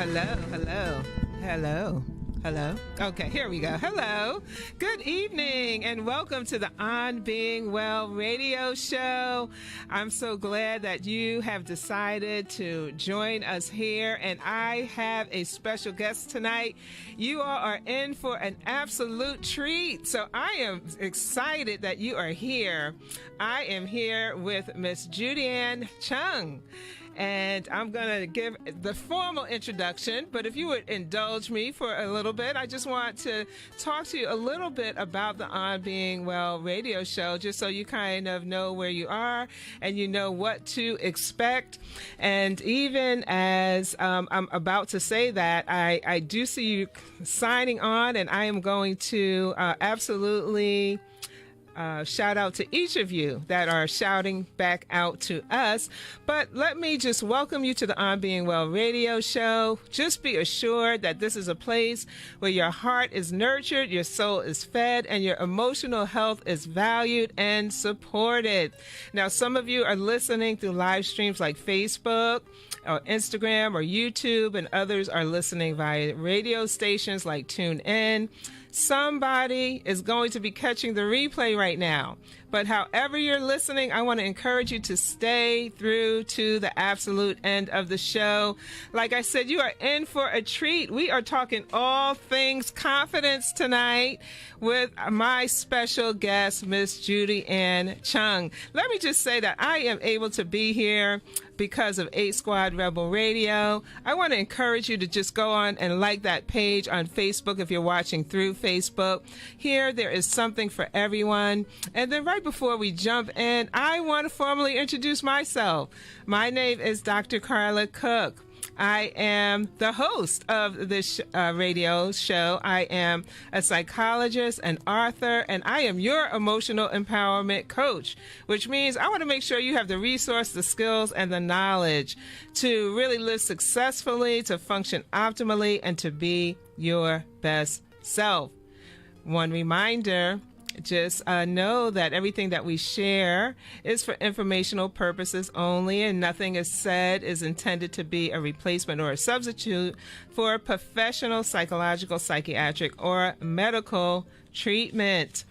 Hello. Okay, here we go. Hello. Good evening and welcome to the On Being Well radio show. I'm so glad that you have decided to join us here, and I have a special guest tonight. You all are in for an absolute treat, so I am excited that you are here. I am here with Miss Judy Ann Chung. And I'm going to give the formal introduction, but if you would indulge me for a little bit, I just want to talk to you a little bit about the On Being Well radio show, just so you kind of know where you are and you know what to expect. And even as I'm about to say that, I do see you signing on, and I am going to absolutely shout out to each of you that are shouting back out to us. But let me just welcome you to the On Being Well radio show. Just be assured that this is a place where your heart is nurtured, your soul is fed, and your emotional health is valued and supported. Now, some of you are listening through live streams like Facebook or Instagram or YouTube, and others are listening via radio stations like TuneIn. Somebody is going to be catching the replay right now. But however you're listening, I want to encourage you to stay through to the absolute end of the show. Like I said, you are in for a treat. We are talking all things confidence tonight with my special guest, Miss Judy Ann Chung. Let me just say that I am able to be here because of 8 Squad Rebel Radio. I want to encourage you to just go on and like that page on Facebook if you're watching through Facebook. Here, there is something for everyone. And then right before we jump in, I want to formally introduce myself. My name is Dr. Carla Cooke. I am the host of this radio show. I am a psychologist, an author, and I am your emotional empowerment coach, which means I want to make sure you have the resource, the skills, and the knowledge to really live successfully, to function optimally, and to be your best self. One reminder, just know that everything that we share is for informational purposes only, and nothing is said is intended to be a replacement or a substitute for professional psychological, psychiatric, or medical treatment.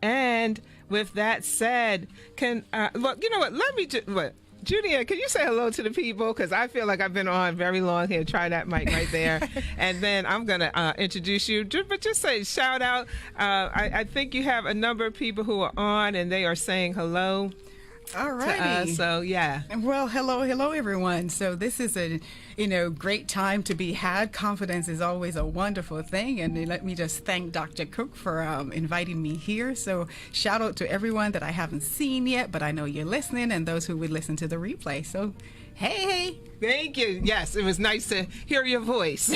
And with that said, look, you know what? Let me just Judy Ann, can you say hello to the people? Because I feel like I've been on very long here. Try that mic right there. And then I'm going to introduce you. But just say, shout out. I think you have a number of people who are on, and they are saying hello. All righty. So, yeah. Well, hello, everyone. So this is a, great time to be had. Confidence is always a wonderful thing. And let me just thank Dr. Cooke for inviting me here. So shout out to everyone that I haven't seen yet, but I know you're listening, and those who would listen to the replay. So, hey. Thank you. Yes, it was nice to hear your voice.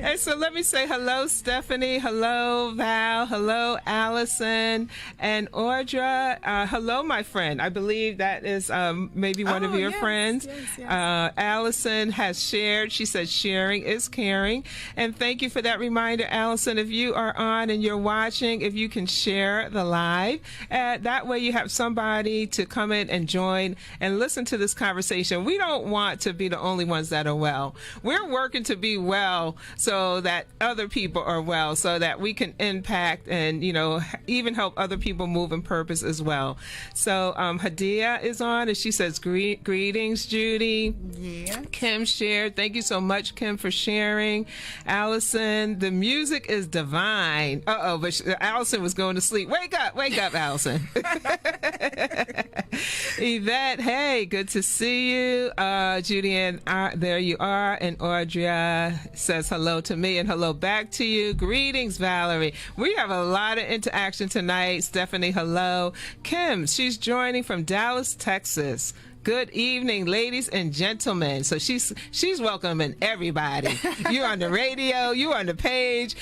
And so let me say hello, Stephanie. Hello, Val. Hello, Allison. And Audra. Hello, my friend. I believe that is maybe one of your friends. Yes. Allison has shared. She said sharing is caring. And thank you for that reminder, Allison. If you are on and you're watching, if you can share the live, that way you have somebody to come in and join and listen to this conversation. We don't want to be the only ones that are well. We're working to be well so that other people are well, so that we can impact and, even help other people move in purpose as well. So Hadia is on, and she says, greetings, Judy. Yeah. Kim shared. Thank you so much, Kim, for sharing. Allison, the music is divine. But Allison was going to sleep. Wake up, Allison. Yvette, hey, good to see you. Judy Ann, there you are. And Audra says hello to me and hello back to you. Greetings, Valerie. We have a lot of interaction tonight. Stephanie, hello. Kim, she's joining from Dallas, Texas. Good evening, ladies and gentlemen. So she's welcoming everybody. You're on the radio, you're on the page,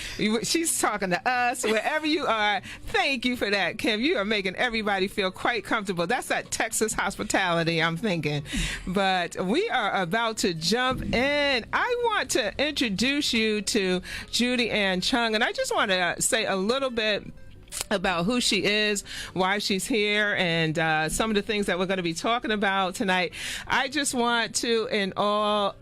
she's talking to us, wherever you are. Thank you for that, Kim. You are making everybody feel quite comfortable. That's that Texas hospitality, I'm thinking. But we are about to jump in. I want to introduce you to Judy Ann Chung, and I just want to say a little bit about who she is, why she's here, and some of the things that we're going to be talking about tonight. I just want to, in all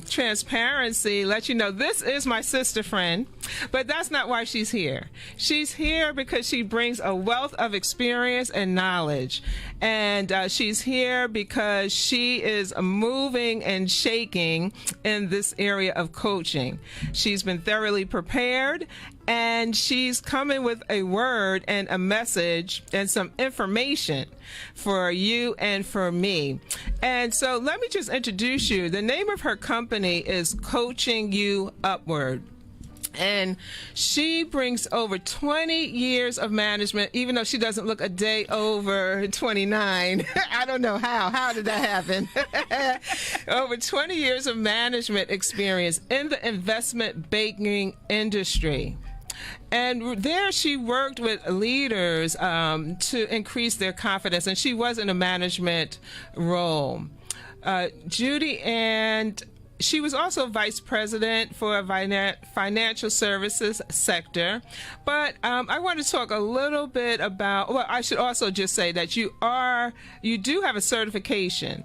transparency, let you know this is my sister friend, but that's not why she's here. She's here because she brings a wealth of experience and knowledge, and she's here because she is moving and shaking in this area of coaching. She's been thoroughly prepared, and she's coming with a word and a message and some information for you and for me. And so let me just introduce you. The name of her company is Coaching You Upward. And she brings over 20 years of management, even though she doesn't look a day over 29. I don't know how. How did that happen? Over 20 years of management experience in the investment banking industry. And there she worked with leaders to increase their confidence, and she was in a management role. Judy, and she was also vice president for a financial services sector. But I want to talk a little bit about, well, I should also just say that you do have a certification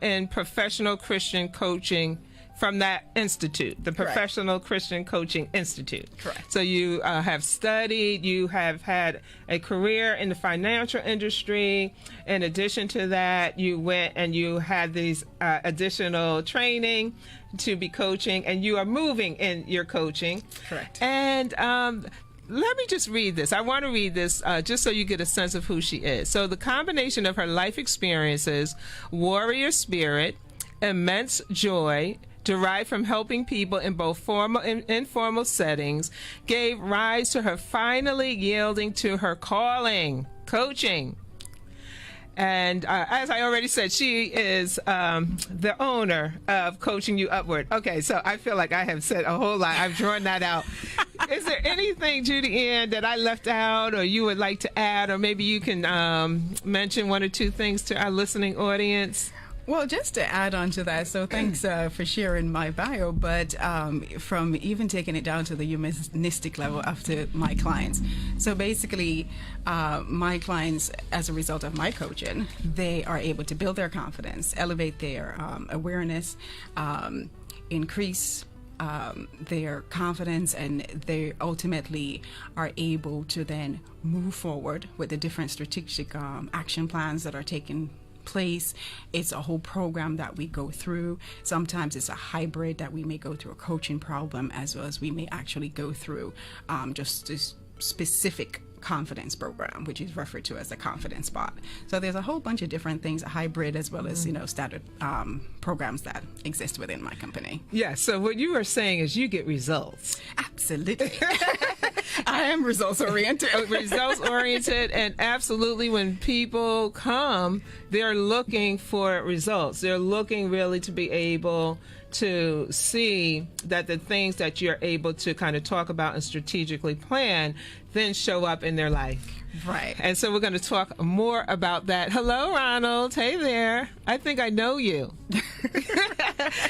in professional Christian coaching from that institute, the Professional Christian Coaching Institute. Correct. So you have studied, you have had a career in the financial industry. In addition to that, you went and you had these additional training to be coaching, and you are moving in your coaching. Correct. And let me just read this. I want to read this just so you get a sense of who she is. So the combination of her life experiences, warrior spirit, immense joy, derived from helping people in both formal and informal settings, gave rise to her finally yielding to her calling, coaching. And as I already said, she is the owner of Coaching You Upward. Okay, so I feel like I have said a whole lot. I've drawn that out. Is there anything, Judy Ann, that I left out or you would like to add, or maybe you can mention one or two things to our listening audience? Well, just to add on to that, so thanks for sharing my bio, but from even taking it down to the humanistic level up to my clients. So basically, my clients, as a result of my coaching, they are able to build their confidence, elevate their awareness, increase their confidence, and they ultimately are able to then move forward with the different strategic action plans that are taking place. It's a whole program that we go through. Sometimes it's a hybrid that we may go through a coaching problem, as well as we may actually go through just this specific confidence program, which is referred to as a confidence spot. So there's a whole bunch of different things, a hybrid, as well as standard programs that exist within my company. Yeah, so what you are saying is you get results. Absolutely. I am results oriented. Results oriented, and absolutely when people come, they're looking for results. They're looking really to be able to see that the things that you're able to kind of talk about and strategically plan then show up in their life. Right. And so we're going to talk more about that. Hello, Ronald. Hey there. I think I know you.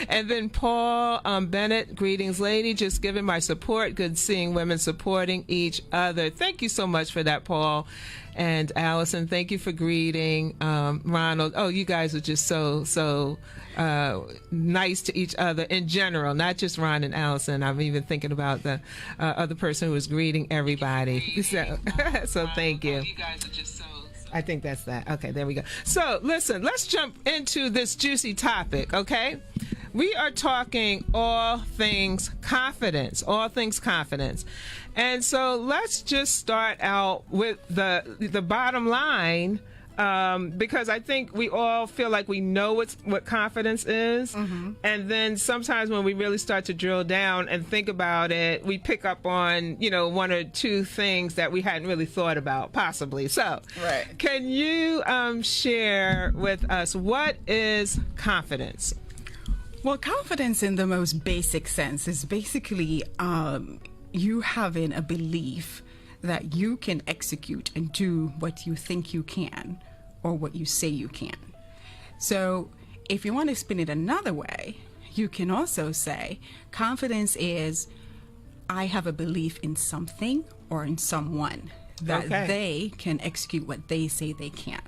And then Paul Bennett, greetings, lady. Just giving my support. Good seeing women supporting each other. Thank you so much for that, Paul. And Allison, thank you for greeting Ronald. Oh, you guys are just so nice to each other in general, not just Ron and Allison. I'm even thinking about the other person who was greeting everybody. So thank you. You guys are just so. I think that's that. Okay, there we go. So listen, let's jump into this juicy topic, okay? We are talking all things confidence, all things confidence. And so let's just start out with the bottom line, because I think we all feel like we know what confidence is. Mm-hmm. And then sometimes when we really start to drill down and think about it, we pick up on, one or two things that we hadn't really thought about, possibly. So right. Can you share with us, what is confidence? Well, confidence in the most basic sense is basically you having a belief that you can execute and do what you think you can or what you say you can. So if you want to spin it another way, you can also say confidence is I have a belief in something or in someone that they can execute what they say they can.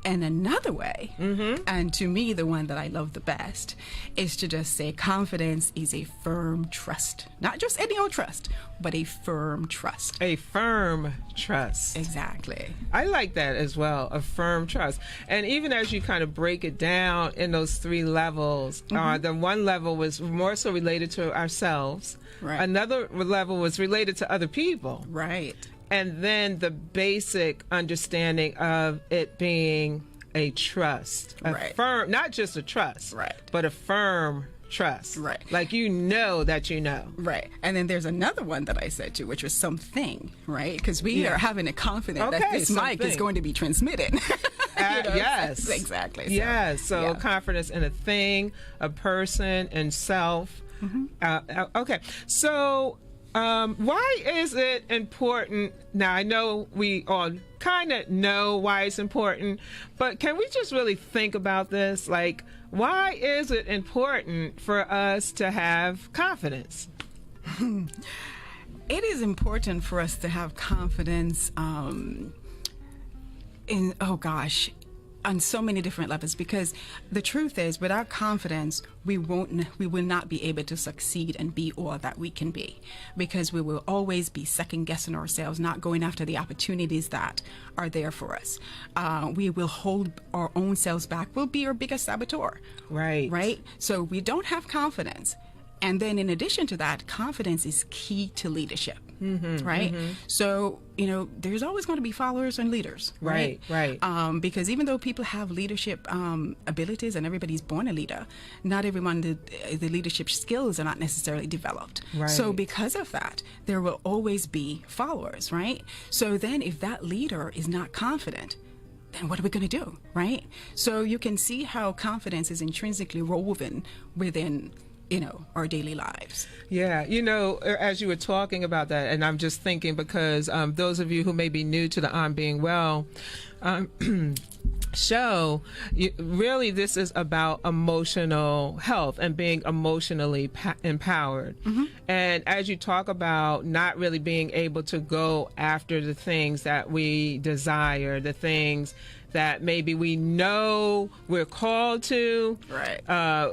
And another way, and to me, the one that I love the best, is to just say confidence is a firm trust. Not just any old trust, but a firm trust. A firm trust. Exactly. I like that as well, a firm trust. And even as you kind of break it down in those 3 levels, the one level was more so related to ourselves. Right. Another level was related to other people. Right. And then the basic understanding of it being a trust, a firm, not just a trust, but a firm trust. Right. Like you know that you know. Right. And then there's another one that I said to, which was something, right? Because we are having a confidence that this mic is going to be transmitted. Yes. Exactly. So, yes. So confidence in a thing, a person, and self. Okay. So why is it important? Now, I know we all kind of know why it's important, but can we just really think about this? Like, why is it important for us to have confidence? It is important for us to have confidence on so many different levels, because the truth is, without confidence, we will not be able to succeed and be all that we can be, because we will always be second guessing ourselves, not going after the opportunities that are there for us. We will hold our own selves back. We'll be our biggest saboteur. Right. So we don't have confidence. And then in addition to that, confidence is key to leadership. Right. So, there's always going to be followers and leaders. Right. Because even though people have leadership abilities and everybody's born a leader, not everyone, the leadership skills are not necessarily developed. Right. So because of that, there will always be followers. Right. So then if that leader is not confident, then what are we going to do? Right. So you can see how confidence is intrinsically woven within our daily lives. Yeah, as you were talking about that, and I'm just thinking, because those of you who may be new to the On Being Well show, really this is about emotional health and being emotionally empowered. And as you talk about not really being able to go after the things that we desire, the things that maybe we know we're called to. Right.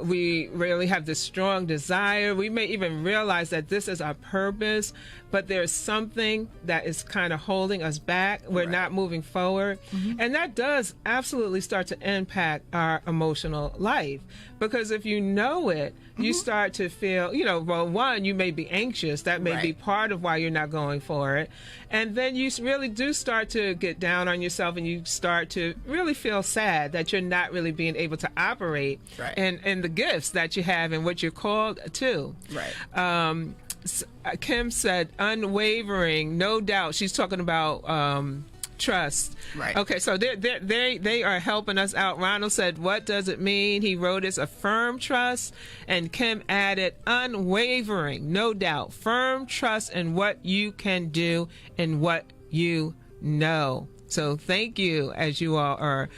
We really have this strong desire. We may even realize that this is our purpose, but there's something that is kind of holding us back. We're not moving forward. And that does absolutely start to impact our emotional life. Because if you know it, you start to feel, well, one, you may be anxious. That may be part of why you're not going for it. And then you really do start to get down on yourself, and you start to really feel sad that you're not really being able to operate in the gifts that you have and what you're called to. Right. Kim said unwavering, no doubt. She's talking about trust. Right. Okay, so they are helping us out. Ronald said, what does it mean? He wrote it's a firm trust, and Kim added unwavering, no doubt, firm trust in what you can do and what you know. So thank you as you all are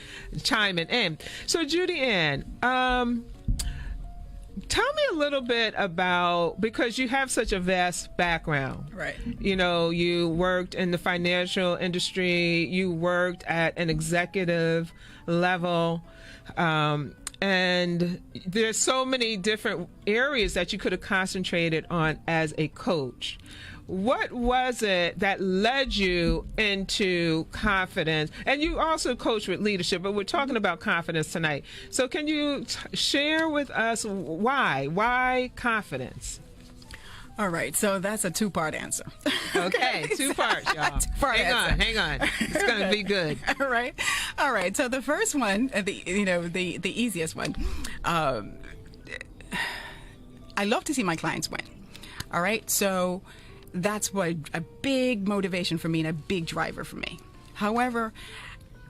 chiming in. So Judy Ann, tell me a little bit about, because you have such a vast background. Right. You worked in the financial industry, you worked at an executive level, and there's so many different areas that you could have concentrated on as a coach. What was it that led you into confidence? And you also coach with leadership, but we're talking about confidence tonight. So can you share with us why? Why confidence? All right, so that's a 2-part answer. Okay, 2 parts, y'all. Hang on. It's going to be good. All right. So the first one, the easiest one, I love to see my clients win. All right, so that's what a big motivation for me and a big driver for me. However,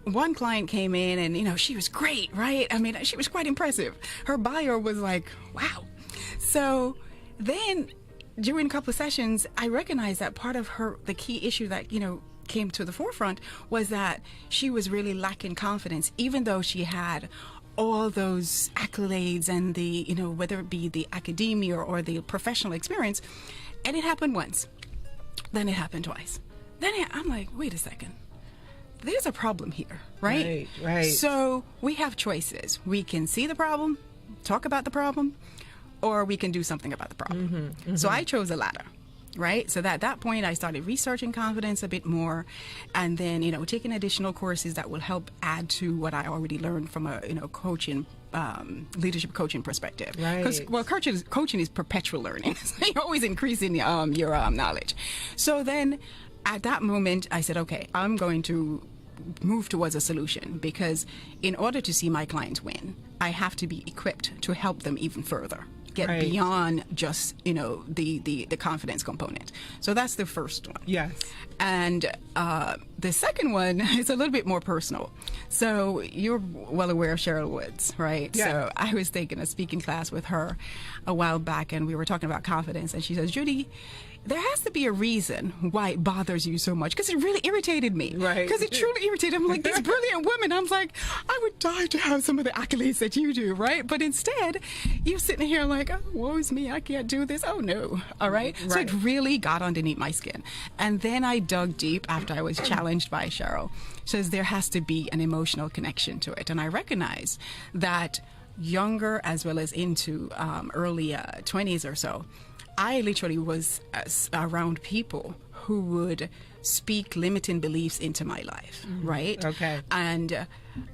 one client came in and, she was great, right? I mean, she was quite impressive. Her bio was like, wow. So then during a couple of sessions, I recognized that part of the key issue that, came to the forefront was that she was really lacking confidence, even though she had all those accolades and the, whether it be the academia or the professional experience. And it happened once. Then it happened twice. then I'm like, wait a second. There's a problem here, right? Right. So we have choices. We can see the problem, talk about the problem, or we can do something about the problem. So I chose the latter, right? So at that point, I started researching confidence a bit more, and then, taking additional courses that will help add to what I already learned from a, coaching, leadership coaching perspective. Right. Because, coaching is perpetual learning. You're always increasing your knowledge. So then, at that moment, I said, okay, I'm going to move towards a solution, because in order to see my clients win, I have to be equipped to help them even further, get beyond just, the confidence component. So that's the first one. Yes. And the second one is a little bit more personal. So you're well aware of Cheryl Woods, right? Yeah. So I was taking a speaking class with her a while back, and we were talking about confidence, and she says, Judy, there has to be a reason why it bothers you so much, because it really irritated me. Right. Because it truly irritated me. I'm like, these brilliant women. I'm like, I would die to have some of the accolades that you do, right? But instead, you're sitting here like, oh, woe is me. I can't do this. Oh, no. All right? So it really got underneath my skin. And then I dug deep after I was challenged by Cheryl. She says there has to be an emotional connection to it. And I recognize that younger as well as into early 20s or so, I literally was around people who would speak limiting beliefs into my life, right? Okay. And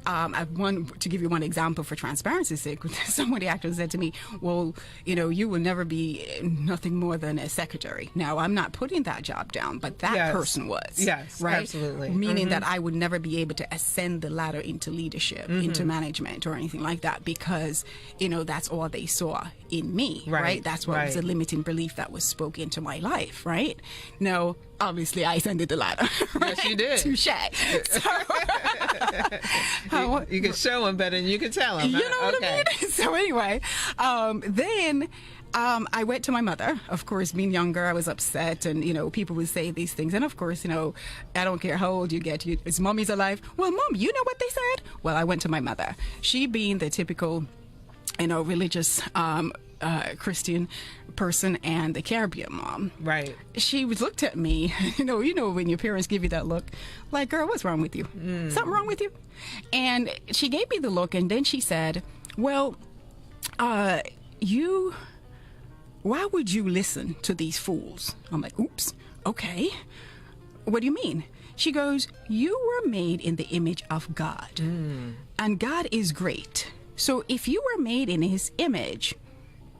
to give you one example for transparency's sake, somebody actually said to me, well, you will never be nothing more than a secretary. Now, I'm not putting that job down, but that person was. Yes, right? absolutely. Meaning that I would never be able to ascend the ladder into leadership, into management or anything like that, because, that's all they saw in me, right? That's what was a limiting belief that was spoken into my life, right? Now, obviously, I ascended the ladder. Right? Yes, you did. Touche. You can show them better than you can tell them. You know what I mean? So anyway, then I went to my mother. Of course, being younger, I was upset, and people would say these things. And of course, I don't care how old you get. Is mommy's alive? Well, mom, you know what they said? Well, I went to my mother. She being the typical, religious Christian person and the Caribbean mom. Right. She looked at me, when your parents give you that look, like, girl, what's wrong with you? Something wrong with you? And she gave me the look, and then she said, well, why would you listen to these fools? I'm like, oops, okay. What do you mean? She goes, you were made in the image of God, and God is great. So if you were made in his image,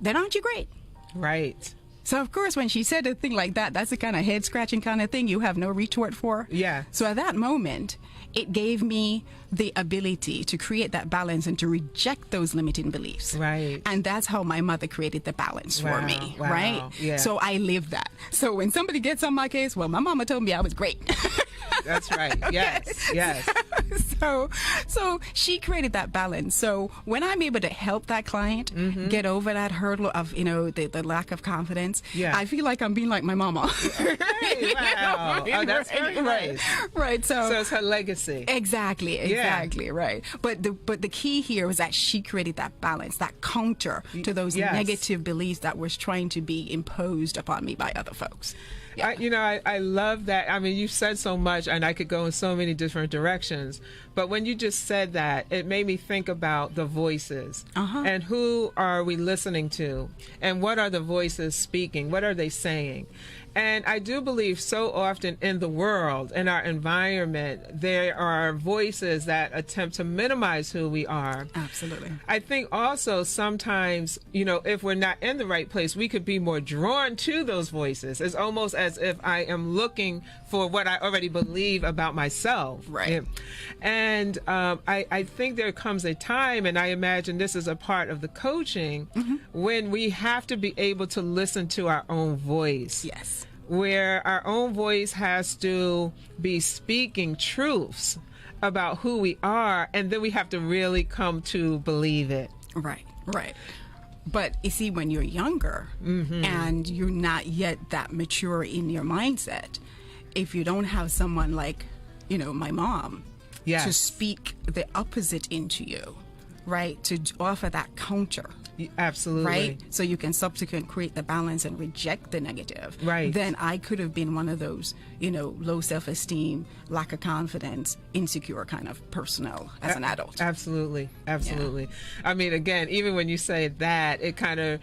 then aren't you great? Right. So, of course, when she said a thing like that, that's the kind of head-scratching kind of thing you have no retort for. Yeah. So at that moment, it gave me the ability to create that balance and to reject those limiting beliefs. Right. And that's how my mother created the balance for me, wow. right? Yeah. So I live that. So when somebody gets on my case, well, my mama told me I was great. That's right. Yes. So she created that balance. So when I'm able to help that client get over that hurdle of, the lack of confidence, I feel like I'm being like my mama. Hey, wow. Oh, that's very nice. Right. So it's her legacy. Exactly. Right. But the key here was that she created that balance, that counter to those negative beliefs that was trying to be imposed upon me by other folks. Yeah. I love that. I mean, you said so much, and I could go in so many different directions. But when you just said that, it made me think about the voices. And who are we listening to? And what are the voices speaking? What are they saying? And I do believe so often in the world, in our environment, there are voices that attempt to minimize who we are. Absolutely. I think also sometimes, if we're not in the right place, we could be more drawn to those voices. It's almost as if I am looking for what I already believe about myself. Right. And I think there comes a time, and I imagine this is a part of the coaching, when we have to be able to listen to our own voice. Yes. Where our own voice has to be speaking truths about who we are, and then we have to really come to believe it. Right. But you see, when you're younger and you're not yet that mature in your mindset, if you don't have someone like, my mom, to speak the opposite into you, right, to offer that counter. Absolutely. Right? So you can subsequently create the balance and reject the negative. Right. Then I could have been one of those, low self-esteem, lack of confidence, insecure kind of personnel as an adult. Absolutely. Absolutely. Yeah. I mean, again, even when you say that, it kind of,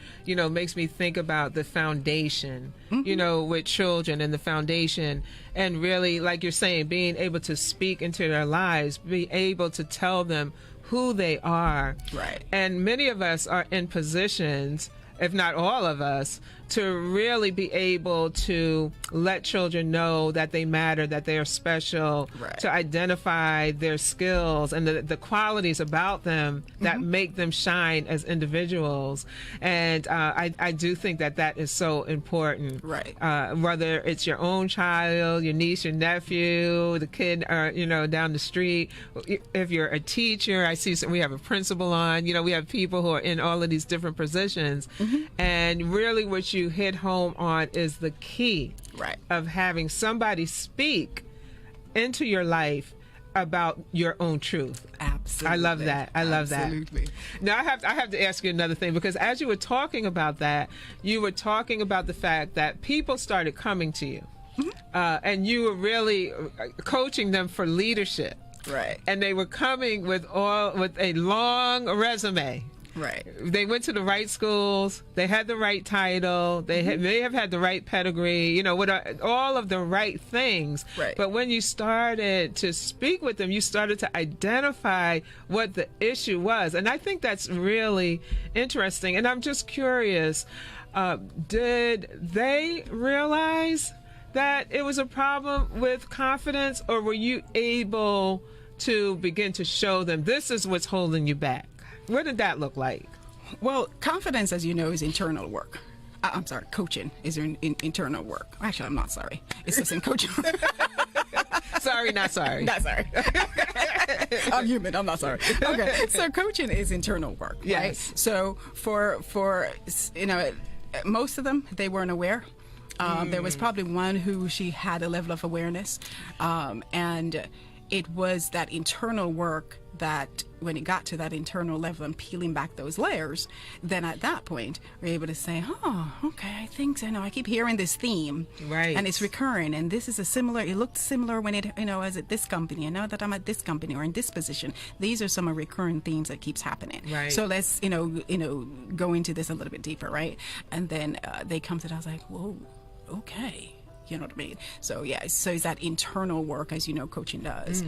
makes me think about the foundation, with children and the foundation. And really, like you're saying, being able to speak into their lives, be able to tell them who they are. Right. And many of us are in positions, if not all of us, to really be able to let children know that they matter, that they are special, right. to identify their skills and the qualities about them that make them shine as individuals. And I do think that is so important. Right. Whether it's your own child, your niece, your nephew, the kid, down the street. If you're a teacher, I see we have a principal on, we have people who are in all of these different positions. And really what you hit home on is the key of having somebody speak into your life about your own truth. Absolutely. I love that. I love Absolutely. that. Now I have to ask you another thing, because as you were talking about that, you were talking about the fact that people started coming to you, and you were really coaching them for leadership. Right. And they were coming with a long resume. Right. They went to the right schools. They had the right title. They may have had the right pedigree, with all of the right things. Right. But when you started to speak with them, you started to identify what the issue was. And I think that's really interesting. And I'm just curious, did they realize that it was a problem with confidence, or were you able to begin to show them this is what's holding you back? What did that look like? Well, confidence, as you know, is internal work. I'm sorry, coaching is internal work. Actually, I'm not sorry. It's just in coaching. Sorry, not sorry. Not sorry. I'm human. I'm not sorry. Okay, so coaching is internal work, right? Yes. So for most of them, they weren't aware. There was probably one who she had a level of awareness, and it was that internal work that when it got to that internal level and peeling back those layers, then at that point we're able to say, oh, okay, I think so. I keep hearing this theme, right? And it's recurring, and this is it looked similar when I was at this company, and now that I'm at this company or in this position, these are some recurring themes that keeps happening. Right. So let's go into this a little bit deeper, right? And then they come to it. I was like, whoa, okay. You know what I mean? So yeah, so it's that internal work, as coaching does.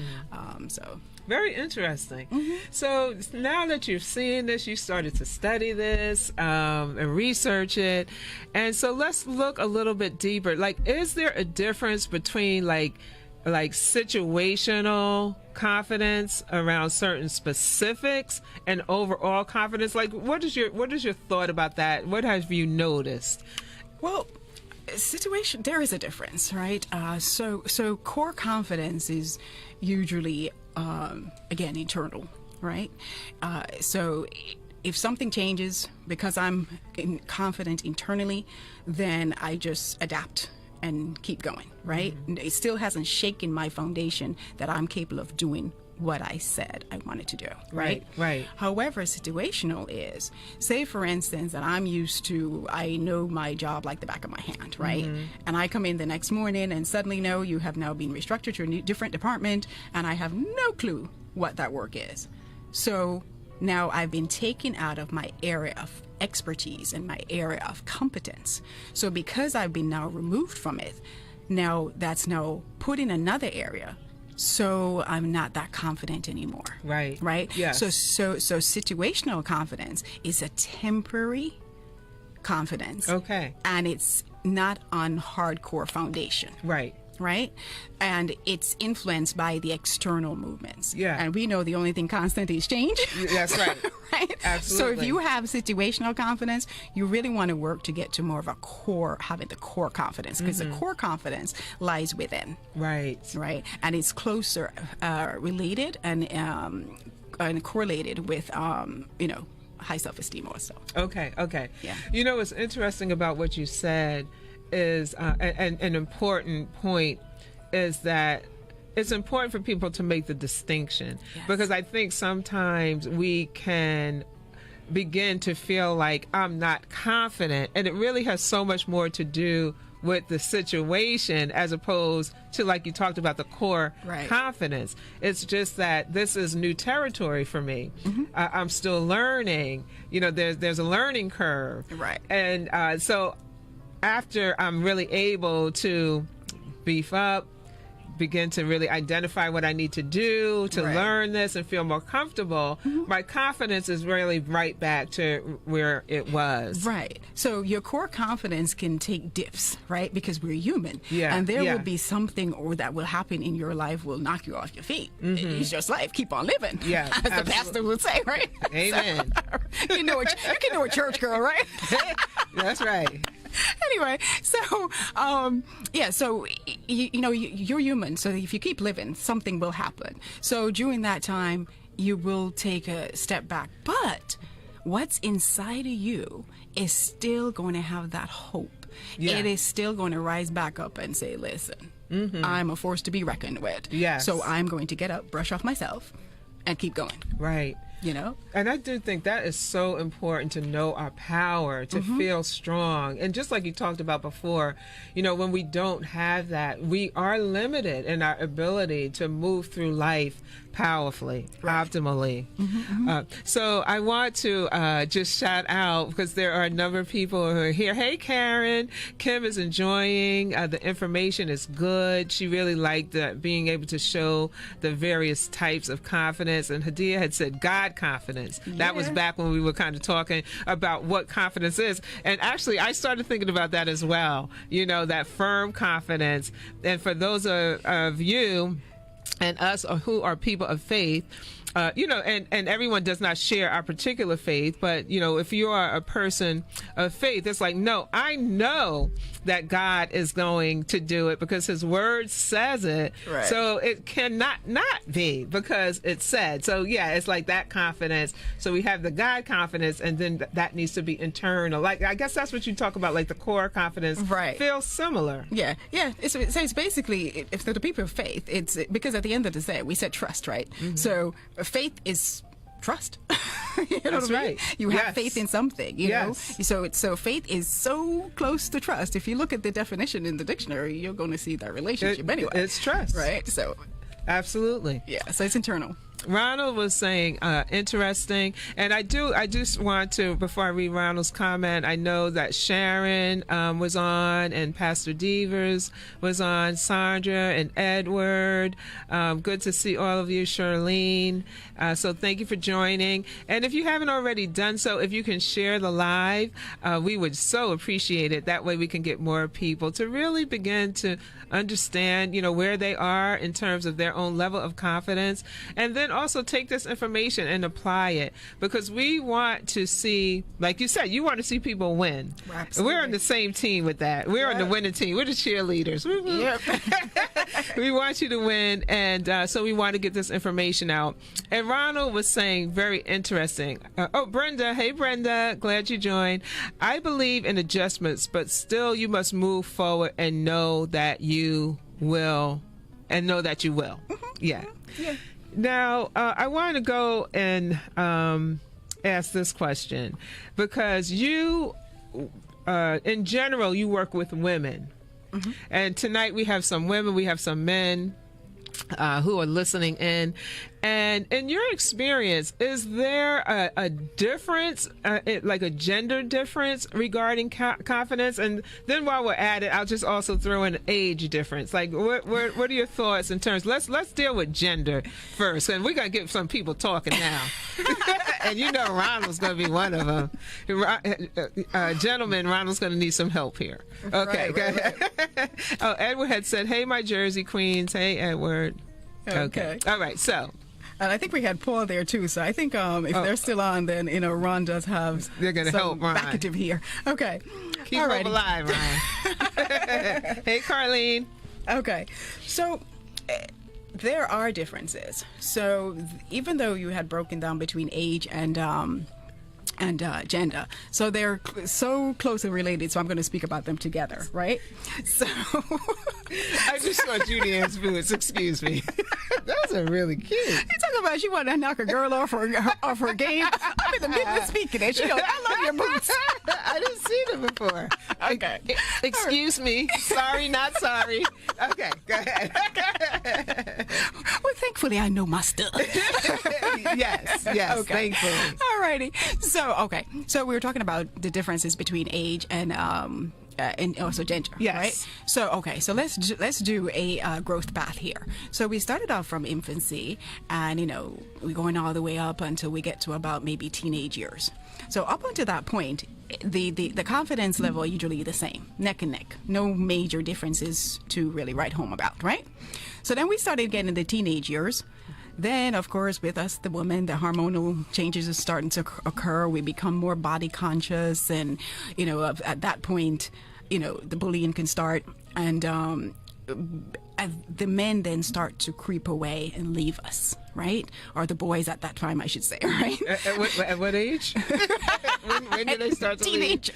So very interesting. So now that you've seen this, you started to study this and research it, and so let's look a little bit deeper. Like, is there a difference between like situational confidence around certain specifics and overall confidence? Like, what is your thought about that? What have you noticed? Well, there is a difference, right? So core confidence is usually again internal, right? So if something changes because I'm confident internally, then I just adapt and keep going, right? It still hasn't shaken my foundation that I'm capable of doing what I said I wanted to do, right? Right. However, situational is, say for instance, that I know my job like the back of my hand, right? And I come in the next morning and suddenly you have now been restructured to a different department, and I have no clue what that work is. So now I've been taken out of my area of expertise and my area of competence. So because I've been now removed from it, now that's now put in another area. So I'm not that confident anymore. Right. Right? Yes. So situational confidence is a temporary confidence. Okay. And it's not on hardcore foundation. Right. Right? And it's influenced by the external movements. Yeah. And we know the only thing constant is change. That's right. Right? Absolutely. So if you have situational confidence, you really want to work to get to more of a core, having the core confidence, because the core confidence lies within. Right. Right? And it's closer related and correlated with, high self-esteem also. Okay. Yeah. What's interesting about what you said is an important point is that it's important for people to make the distinction, Yes. because I think sometimes we can begin to feel like I'm not confident, and it really has so much more to do with the situation as opposed to, like you talked about, the core Right. confidence. It's just that this is new territory for me. I'm still learning. There's a learning curve. Right. And so after I'm really able to beef up, begin to really identify what I need to do to Right. learn this and feel more comfortable, my confidence is really right back to where it was. Right. So your core confidence can take dips, right? Because we're human. Yeah, And there yeah. will be something or that will happen in your life will knock you off your feet. It's just life. Keep on living. Yeah, As the absolutely. pastor would say, right? Amen. So, you can know a church girl, right? That's right. Anyway, so so you're human. So if you keep living, something will happen. So during that time, you will take a step back. But what's inside of you is still going to have that hope. Yeah. It is still going to rise back up and say, "Listen, I'm a force to be reckoned with." Yes. So I'm going to get up, brush off myself, and keep going. Right. And I do think that is so important, to know our power, to feel strong. And just like you talked about before, when we don't have that, we are limited in our ability to move through life powerfully, optimally. So I want to just shout out, because there are a number of people who are here. Hey, Karen. Kim is enjoying. The information is good. She really liked being able to show the various types of confidence. And Hadia had said God confidence. That was back when we were kind of talking about what confidence is. And actually, I started thinking about that as well, that firm confidence. And for those of you and us who are people of faith, and everyone does not share our particular faith, but, if you are a person of faith, it's like, no, I know that God is going to do it because his word says it. Right. So it cannot not be because it's said. So, yeah, it's like that confidence. So we have the God confidence, and then that needs to be internal. Like, I guess that's what you talk about, like the core confidence. Right. Feels similar. Yeah. It's basically, if they're the people of faith, it's because at the end of the day, we said trust, right? So faith is trust. You know That's what I mean? right. You have Yes. faith in something, you Yes. know? So faith is so close to trust. If you look at the definition in the dictionary, you're going to see that relationship anyway. It's trust. Right? So, Absolutely. yeah, so it's internal. Ronald was saying interesting, and I just want to, before I read Ronald's comment, I know that Sharon was on, and Pastor Devers was on, Sandra and Edward. Good to see all of you, Charlene. So thank you for joining, and if you haven't already done so, if you can share the live, we would so appreciate it. That way we can get more people to really begin to understand, where they are in terms of their own level of confidence, and then also take this information and apply it, because we want to see, like you said, you want to see people win. Absolutely. We're on the same team with that. We're on the winning team. We're the cheerleaders. Yep. We want you to win, and so we want to get this information out. And Ronald was saying, very interesting. Brenda. Hey, Brenda. Glad you joined. I believe in adjustments, but still you must move forward and know that you will, and know that you will. Yeah. Yeah. Now, I want to go and ask this question, because you, in general, you work with women. And tonight we have some women, we have some men who are listening in. And in your experience, is there a difference, like a gender difference regarding confidence? And then while we're at it, I'll just also throw in age difference. Like, what are your thoughts in terms? Let's deal with gender first, and we're gonna get some people talking now. And Ronald's gonna be one of them. Gentlemen, Ronald's gonna need some help here. Okay. Right. Oh, Edward had said, "Hey, my Jersey queens." Hey, Edward. Okay. All right. So. And I think we had Paul there too, so I think if they're still on, then Ron does have they're gonna help Ron. backative here. Okay, keep hope alive, Ron. Hey, Carlene. Okay, so there are differences. So even though you had broken down between age and and gender. So they're so closely related, so I'm going to speak about them together, right? So I just saw Judy Ann's boots, excuse me. Those are really cute. You talking about she wanted to knock a girl off her game? I'm in the middle of speaking and she goes, I love your boots. I didn't see them before. Okay. Excuse me. Sorry, not sorry. Okay, go ahead. Well, thankfully I know my stuff. Yes, Okay. thankfully. Alrighty. So we were talking about the differences between age and also gender, Yes. right? So let's do a growth path here. So we started off from infancy, and we're going all the way up until we get to about maybe teenage years. So up until that point, the confidence level usually the same, neck and neck, no major differences to really write home about, right? So then we started getting the teenage years. Then, of course, with us, the woman, the hormonal changes are starting to occur. We become more body conscious, and at that point, the bullying can start, and the men then start to creep away and leave us, right? Or the boys at that time, I should say, right? At what age? when did they start to teenager.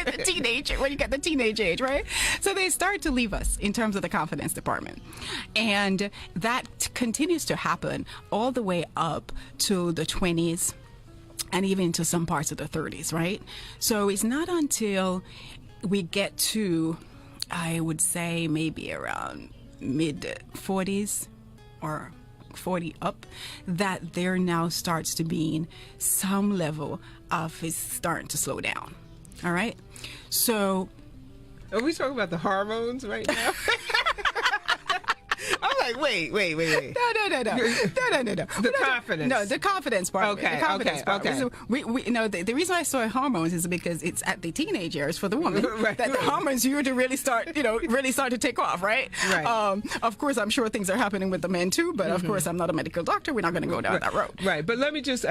The teenager, when you get the teenage age, right? So they start to leave us in terms of the confidence department. And that continues to happen all the way up to the 20s and even to some parts of the 30s, right? So it's not until we get to, I would say, maybe around mid-40s or 40 up, that there now starts to be some level of it's starting to slow down. All right? So... Are we talking about the hormones right now? I'm like, wait. No. The confidence. No, the confidence part. Okay, the confidence part. okay. So the reason I saw hormones is because it's at the teenage years for the woman Right. that the hormones usually really start to take off, right? Right. Of course, I'm sure things are happening with the men too, but of course, I'm not a medical doctor. We're not going to go down that road. Right. But let me just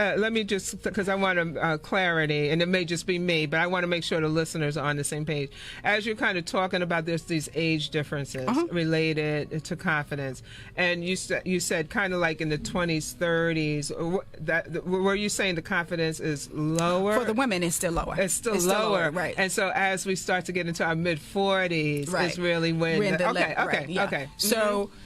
because I want clarity, and it may just be me, but I want to make sure the listeners are on the same page. As you're kind of talking about these age differences related to confidence, and you said kind of like in the 20s, 30s, that were you saying the confidence is lower? For the women, it's still lower. It's still lower, right? And so as we start to get into our mid 40s, right, it's really when okay.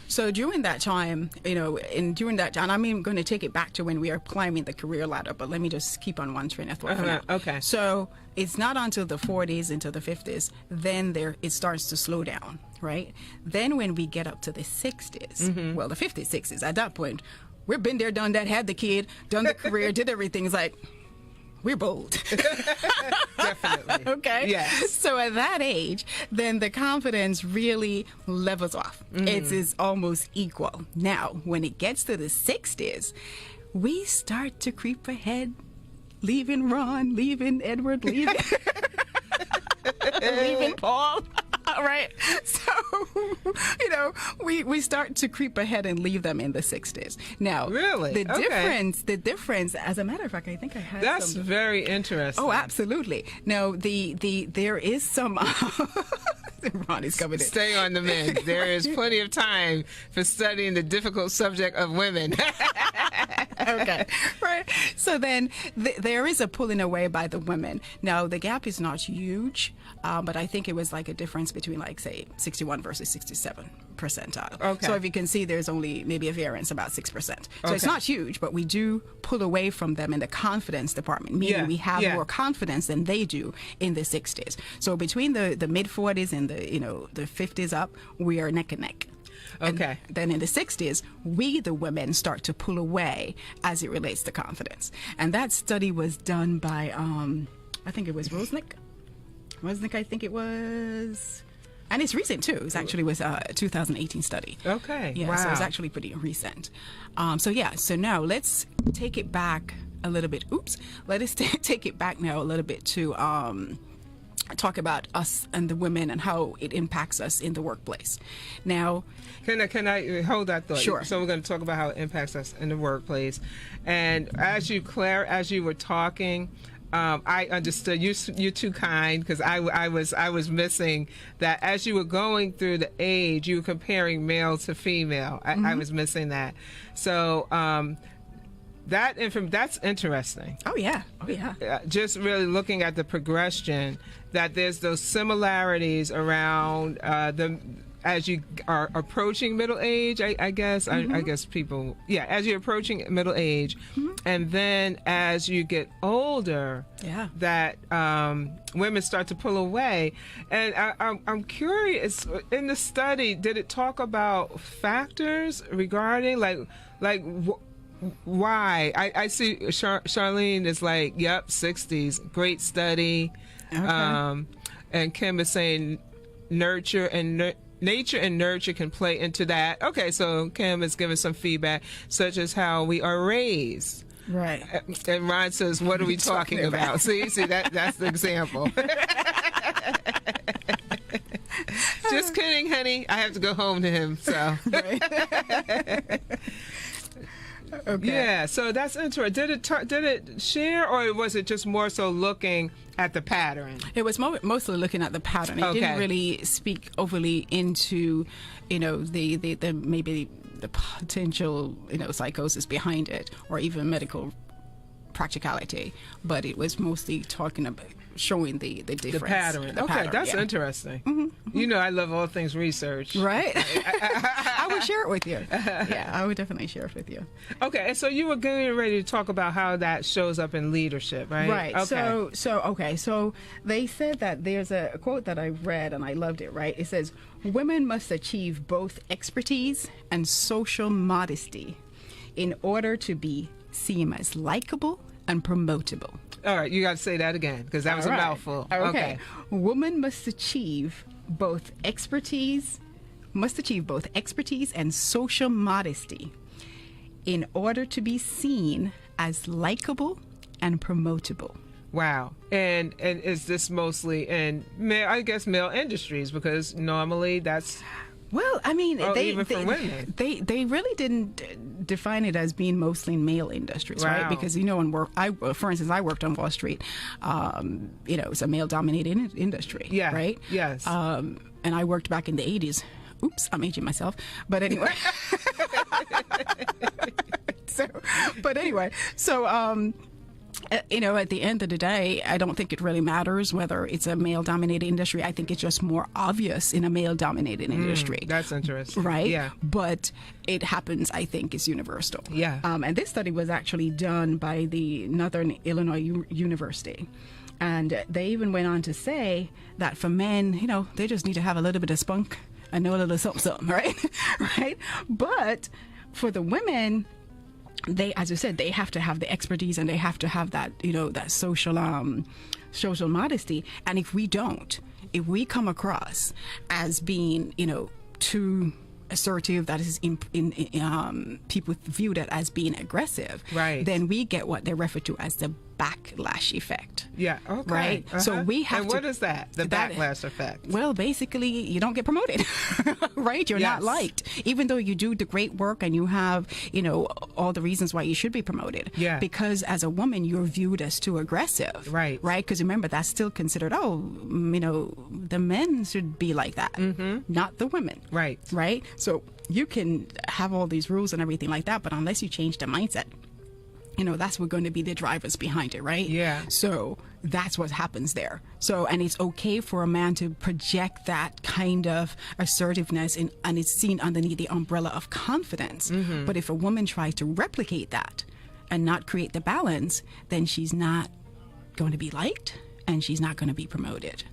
So during that time, and I'm even going to take it back to when we are climbing the career ladder, but let me just keep on one train of thought for now. Okay. So it's not until the 40s into the 50s, then it starts to slow down, right? Then when we get up to the 60s, well, the 50s, 60s, at that point, we've been there, done that, had the kid, done the career, did everything. It's like, we're bold. Definitely. Okay? Yes. So at that age, then the confidence really levels off. It is almost equal. Now, when it gets to the 60s, we start to creep ahead, leaving Ron, leaving Edward, leaving Paul. All right. So, we start to creep ahead and leave them in the 60s. Now, really? The difference, as a matter of fact, I think I had That's very interesting. Oh, absolutely. Now, there is some... Ron is coming in. Stay on the men. There is plenty of time for studying the difficult subject of women. Okay. Right. So then there is a pulling away by the women. Now, the gap is not huge, but I think it was like a difference between, like, say, 61 versus 67 percentile. Okay. So if you can see, there's only maybe a variance about 6%. So it's not huge, but we do pull away from them in the confidence department, meaning we have more confidence than they do in the 60s. So between the mid 40s and the 50s up, we are neck and neck. Okay. And then in the 60s, we, the women, start to pull away as it relates to confidence. And that study was done by, I think it was Rosnick, I think it was. And it's recent, too. It actually was a 2018 study. Okay. Yeah, wow. So it's actually pretty recent. So now let's take it back a little bit. Let us take it back now a little bit to talk about us and the women and how it impacts us in the workplace. Now, can I hold that thought? Sure. So we're going to talk about how it impacts us in the workplace. And as you were talking, I understood. You're too kind, because I was missing that as you were going through the age, you were comparing male to female. I was missing that. So that's interesting. Oh yeah. Oh yeah. Just really looking at the progression, that there's those similarities around as you are approaching middle age, I guess. I guess people, as you're approaching middle age, and then as you get older, that women start to pull away. And I'm curious, in the study, did it talk about factors regarding why? I see Charlene is like, yep, 60s, great study. Okay. And Kim is saying nature and nurture can play into that. Okay, so Kim is giving some feedback, such as how we are raised. Right. And Ron says, what are we talking about? See, that's the example. Just kidding, honey. I have to go home to him, so. Right. Okay. Yeah, so that's interesting. Did it share, or was it just more so looking at the pattern? It was mostly looking at the pattern. It didn't really speak overly into, the maybe the potential, psychosis behind it, or even medical practicality. But it was mostly talking about showing the difference. The pattern. Okay, that's interesting. I love all things research. Right. I would share it with you. Yeah, I would definitely share it with you. Okay, and so you were getting ready to talk about how that shows up in leadership, right? Right. Okay. So they said that there's a quote that I read and I loved it, right? It says, women must achieve both expertise and social modesty in order to be seen as likable and promotable. All right, you got to say that again, because that was a mouthful. Okay. Women must achieve both expertise and social modesty in order to be seen as likable and promotable. Wow. And is this mostly in male industries, because normally that's... Well, I mean, even for women. They really didn't define it as being mostly in male industries, right? Because, for instance, I worked on Wall Street. It's a male-dominated industry, right? Yes. And I worked back in the 80s. Oops, I'm aging myself. But anyway. At the end of the day, I don't think it really matters whether it's a male-dominated industry. I think it's just more obvious in a male-dominated industry. That's interesting. Right? Yeah. But it happens, I think, is universal. Yeah. And this study was actually done by the Northern Illinois University. And they even went on to say that for men, they just need to have a little bit of spunk and know a little something, right? Right? But for the women... as you said, they have to have the expertise and they have to have that, that social modesty. And if we come across as being, too assertive, that is people view that as being aggressive, right, then we get what they refer to as the backlash effect. Yeah. Okay. Right. So we have and what is that? The backlash effect? Well, basically, you don't get promoted, right? You're not liked, even though you do the great work and you have, all the reasons why you should be promoted. Yeah. Because as a woman, you're viewed as too aggressive. Right. Right. Because remember, that's still considered. The men should be like that, not the women. Right. Right. So you can have all these rules and everything like that, but unless you change the mindset, that's what's going to be the drivers behind it, right? Yeah. So that's what happens there. So, and it's okay for a man to project that kind of assertiveness and it's seen underneath the umbrella of confidence. But if a woman tries to replicate that and not create the balance, then she's not going to be liked and she's not going to be promoted.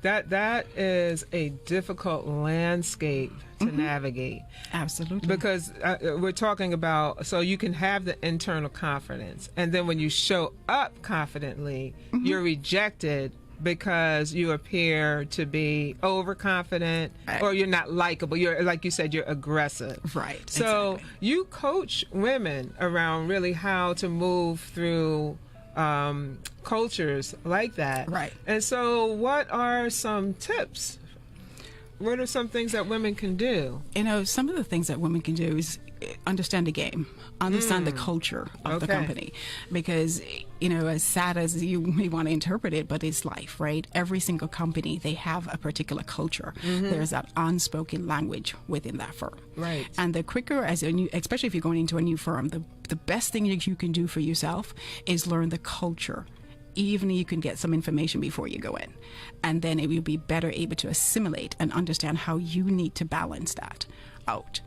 That is a difficult landscape to navigate. Absolutely. Because we're talking about, so you can have the internal confidence, and then when you show up confidently, you're rejected because you appear to be overconfident, or you're not likable. You're, like you said, you're aggressive. Right. So exactly. You coach women around really how to move through cultures like that. Right. And so what are some tips? What are some things that women can do? Some of the things that women can do is understand the game, understand the culture of the company. Because, as sad as you may want to interpret it, but it's life, right? Every single company, they have a particular culture. There's that unspoken language within that firm. Right. And the quicker, especially if you're going into a new firm, the the best thing that you can do for yourself is learn the culture. Even you can get some information before you go in, and then it will be better able to assimilate and understand how you need to balance that out.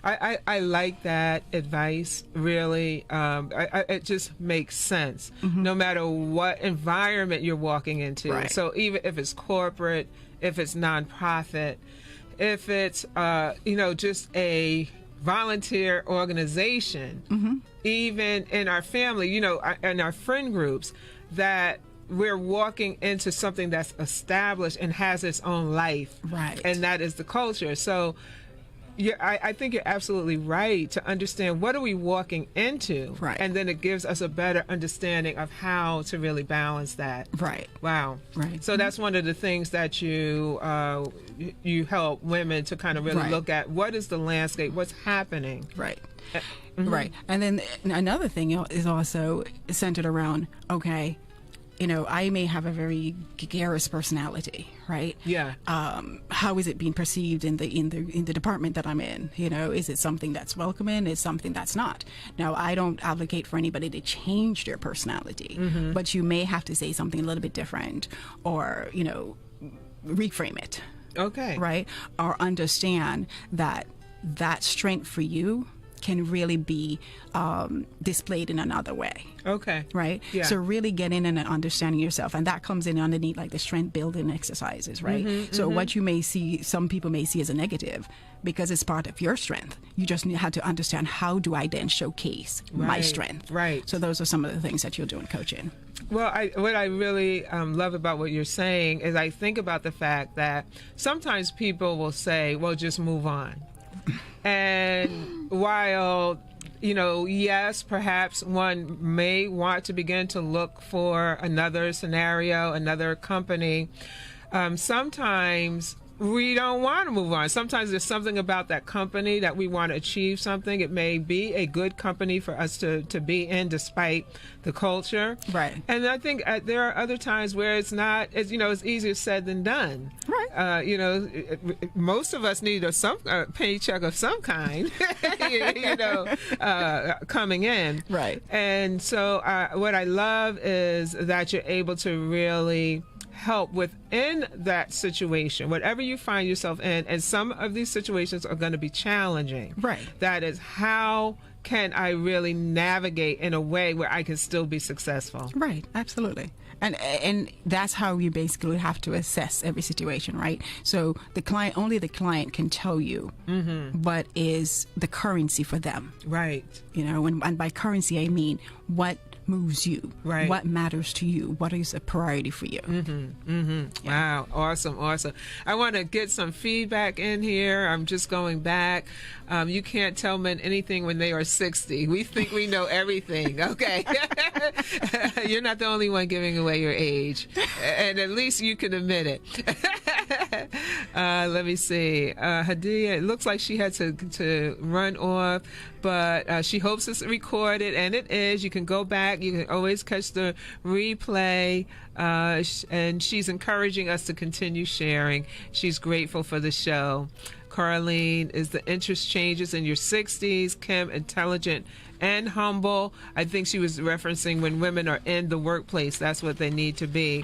I like that advice, really. It just makes sense, no matter what environment you're walking into. Right. So even if it's corporate, if it's nonprofit, if it's, just a volunteer organization, even in our family, in our friend groups, that we're walking into something that's established and has its own life. Right. And that is the culture. So I think you're absolutely right to understand what are we walking into, right, and then it gives us a better understanding of how to really balance that. Right. Wow. Right. So that's one of the things that you help women to kind of really look at. What is the landscape? What's happening? Right. Right. And then another thing is also centered around, okay, I may have a very gregarious personality, right? Yeah. How is it being perceived in the department that I'm in? Is it something that's welcoming? Is something that's not? Now, I don't advocate for anybody to change their personality, but you may have to say something a little bit different, or reframe it. Okay. Right? Or understand that strength for you can really be displayed in another way. Okay. Right? Yeah. So really get in and understanding yourself. And that comes in underneath like the strength building exercises, right? So what you may see, some people may see as a negative, because it's part of your strength. You just have to understand, how do I then showcase my strength? Right. So those are some of the things that you'll do in coaching. Well, what I really love about what you're saying is I think about the fact that sometimes people will say, well, just move on. And while, yes, perhaps one may want to begin to look for another scenario, another company, sometimes we don't want to move on. Sometimes there's something about that company that we want to achieve something. It may be a good company for us to be in despite the culture. Right. And I think there are other times where it's not, it's easier said than done. Right. Most of us need a paycheck of some kind, coming in. Right. And so what I love is that you're able to really help within that situation, whatever you find yourself in, and some of these situations are going to be challenging. Right. That is, how can I really navigate in a way where I can still be successful? Right, absolutely. And that's how you basically have to assess every situation, right? So only the client can tell you what is the currency for them. Right. And by currency, I mean what moves you, right, what matters to you, what is a priority for you. Wow, awesome. I want to get some feedback in here. I'm just going back. You can't tell men anything when they are 60. We think we know everything. Okay. You're not the only one giving away your age, and at least you can admit it. Let me see. Hadia, it looks like she had to run off, but she hopes it's recorded, and it is. You can go back. You can always catch the replay, and she's encouraging us to continue sharing. She's grateful for the show. Carlene, is the interest changes in your 60s? Kim, intelligent and humble. I think she was referencing when women are in the workplace, that's what they need to be.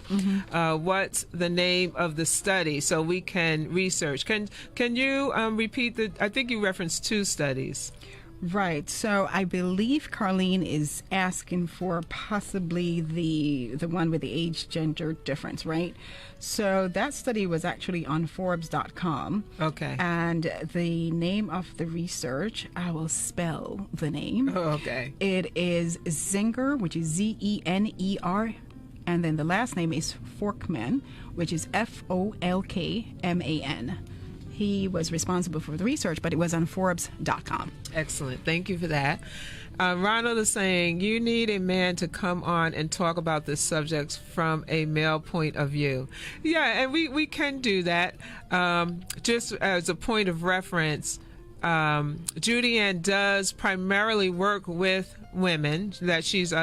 What's the name of the study so we can research? Can you repeat I think you referenced 2 studies. Right. So I believe Carlene is asking for possibly the one with the age gender difference, right? So that study was actually on Forbes.com. Okay. And the name of the research, I will spell the name. Oh, okay. It is Zenger, which is Zener, and then the last name is Folkman, which is Folkman. He was responsible for the research, but it was on Forbes.com. Excellent. Thank you for that. Ronald is saying, you need a man to come on and talk about this subject from a male point of view. Yeah, and we can do that. Just as a point of reference, Judy Ann does primarily work with women, that she's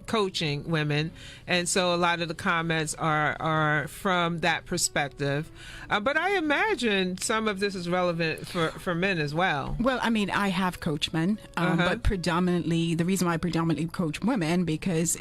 coaching women, and so a lot of the comments are from that perspective. But I imagine some of this is relevant for men as well. Well, I mean, I have coached men, but predominantly, the reason why I predominantly coach women, because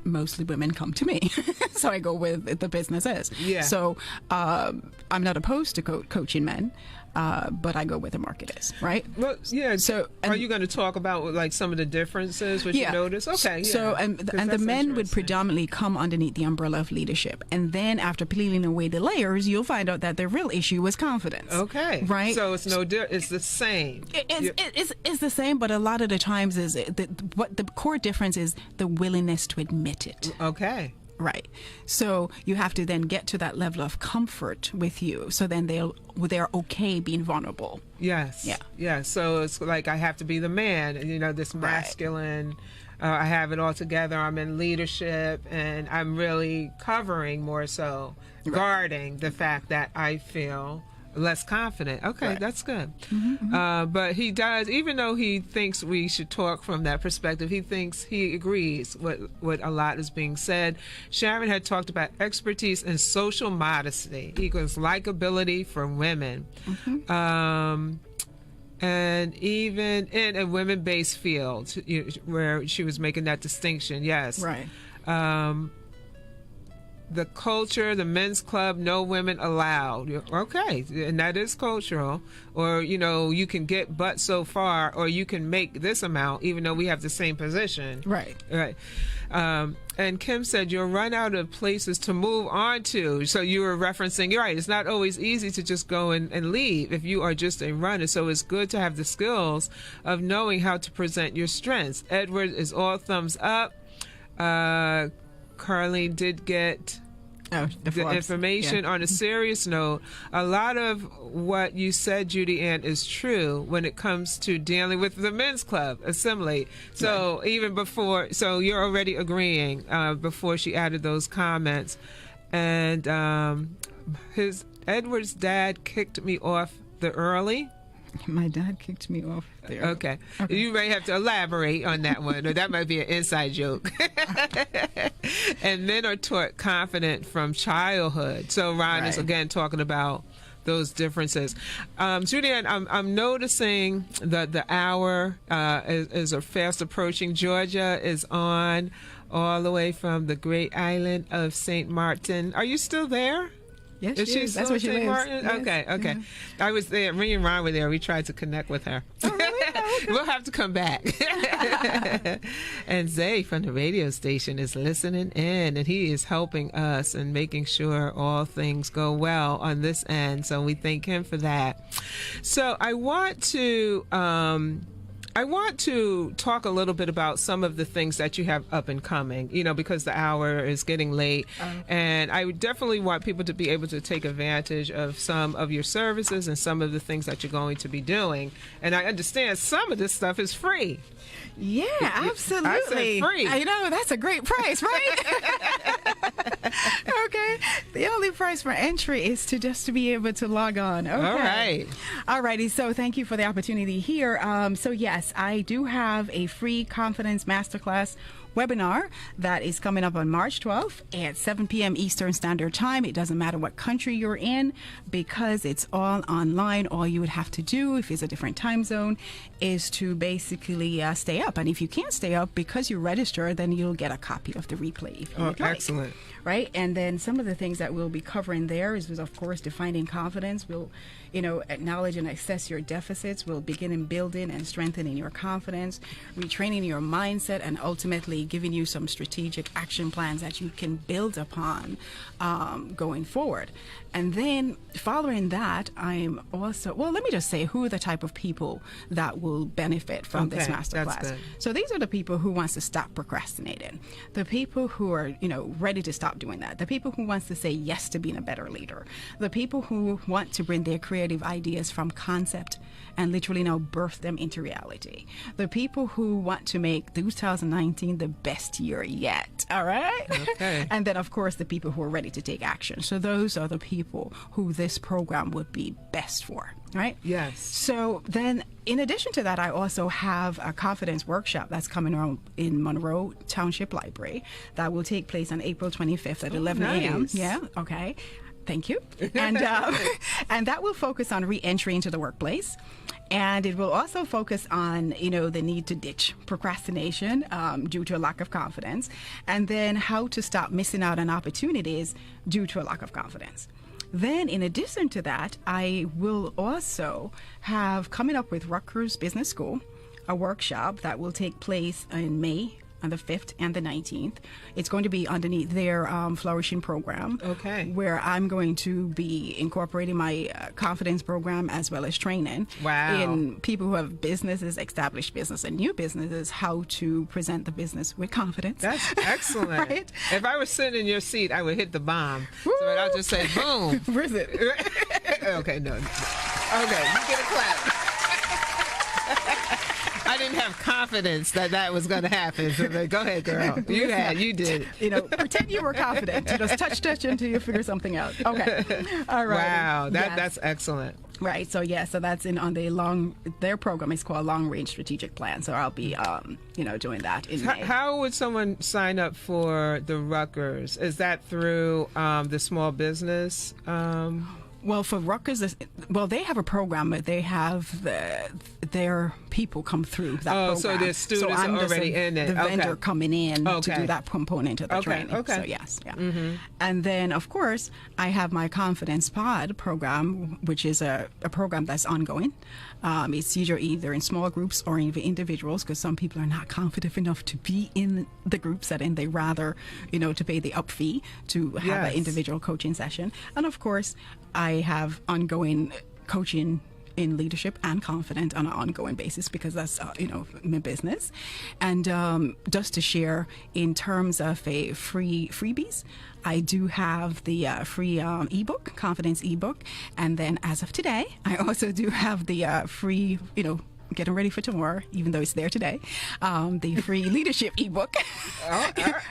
mostly women come to me. So I go with the businesses. Yeah. So I'm not opposed to coaching men. But I go where the market is, right? Well, yeah. So, are you going to talk about like some of the differences which you notice? Okay. Yeah. So, and the men would predominantly come underneath the umbrella of leadership, and then after peeling away the layers, you'll find out that the real issue was confidence. Okay. Right. So it's it's the same. It's the same, but a lot of the times what the core difference is the willingness to admit it. Okay. Right. So you have to then get to that level of comfort with you. So then they're okay being vulnerable. Yes. Yeah. Yeah. So it's like I have to be the man, this masculine. I have it all together. I'm in leadership, and I'm really covering more so, guarding the fact that I feel less confident. Okay, that's good. But he does, even though he thinks we should talk from that perspective, he agrees with what a lot is being said. Sharon had talked about expertise and social modesty equals likability for women. And even in a women-based field, where she was making that distinction, yes. Right. The culture, the men's club, no women allowed. Okay, and that is cultural. Or, you can get but so far, or you can make this amount, even though we have the same position. Right. Right. And Kim said, you'll run out of places to move on to. So you were referencing, you're right, it's not always easy to just go and leave if you are just a runner. So it's good to have the skills of knowing how to present your strengths. Edward is all thumbs up. Carlene did get the information. On a serious note, a lot of what you said, Judy Ann, is true when it comes to dealing with the men's club, assimilate. So even before, so you're already agreeing before she added those comments. And Edward's dad kicked me off the early. My dad kicked me off there. Okay. You may have to elaborate on that one, or that might be an inside joke. And men are taught confident from childhood. So Ron is again talking about those differences. Julianne, I'm noticing that the hour is fast approaching. Georgia is on all the way from the great island of St. Martin. Are you still there? Yes, she is. That's where she lives. Yes. Okay. Yeah. I was there. Me and Ron were there. We tried to connect with her. Oh, really? Oh, okay. We'll have to come back. And Zay from the radio station is listening in, and he is helping us and making sure all things go well on this end. So we thank him for that. So I want to talk a little bit about some of the things that you have up and coming, because the hour is getting late. And I would definitely want people to be able to take advantage of some of your services and some of the things that you're going to be doing. And I understand some of this stuff is free. Yeah, absolutely. I said free. I know, that's a great price, right? Okay. The only price for entry is just to be able to log on. Okay. All right. All righty. So thank you for the opportunity here. So yes, I do have a free confidence masterclass webinar that is coming up on March 12th at 7 p.m. Eastern Standard Time. It doesn't matter what country you're in because it's all online. All you would have to do, if it's a different time zone, is to basically stay up. And if you can't stay up because you register, then you'll get a copy of the replay. If you would like. Excellent. Right? And then some of the things that we'll be covering there is, of course, defining confidence. We'll acknowledge and assess your deficits. We'll begin in building and strengthening your confidence, retraining your mindset, and ultimately giving you some strategic action plans that you can build upon going forward. And then following that, I'm also, let me just say who are the type of people that will benefit from this masterclass. So these are the people who wants to stop procrastinating, the people who are, ready to stop doing that, the people who wants to say yes to being a better leader, the people who want to bring their creative ideas from concept and literally now birth them into reality, the people who want to make 2019 the best year yet. All right. Okay. And then, of course, the people who are ready to take action. So those are the people who this program would be best for. Right? Yes. So then, in addition to that, I also have a confidence workshop that's coming around in Monroe Township Library that will take place on April 25th at 11 a.m. Nice. Yeah. Okay. Thank you. And and that will focus on re-entry into the workplace. And it will also focus on, the need to ditch procrastination due to a lack of confidence, and then how to stop missing out on opportunities due to a lack of confidence. Then, in addition to that, I will also have, coming up with Rutgers Business School, a workshop that will take place in May on the 5th and the 19th. It's going to be underneath their Flourishing program. Okay. Where I'm going to be incorporating my confidence program as well as training in people who have businesses, established business, and new businesses, how to present the business with confidence. That's excellent. Right? If I was sitting in your seat, I would hit the bomb. Woo! So I'll just say, boom. Where's it? Okay, no. Okay, you get a clap. I didn't have confidence that was going to happen. So go ahead, girl. You did. Pretend you were confident. Just touch until you figure something out. Okay. All right. Wow, that's excellent. Right. So so that's their program is called Long Range Strategic Plan. So I'll be doing that in May. How would someone sign up for the Rutgers? Is that through the small business? Well, for Rutgers, they have a program, but they have their people come through that program. So their students are already in it. The vendor coming in to do that component of the training. Okay. So yes, yeah. Mm-hmm. And then, of course, I have my Confidence Pod program, which is a program that's ongoing. It's either in small groups or in individuals, because some people are not confident enough to be in the group setting. They rather, to pay the up fee to have an individual coaching session. And of course, I have ongoing coaching in leadership and confidence on an ongoing basis, because that's my business. And just to share, in terms of a freebies, I do have the free ebook, confidence ebook, and then as of today, I also do have the free getting ready for tomorrow, even though it's there today, the free leadership ebook.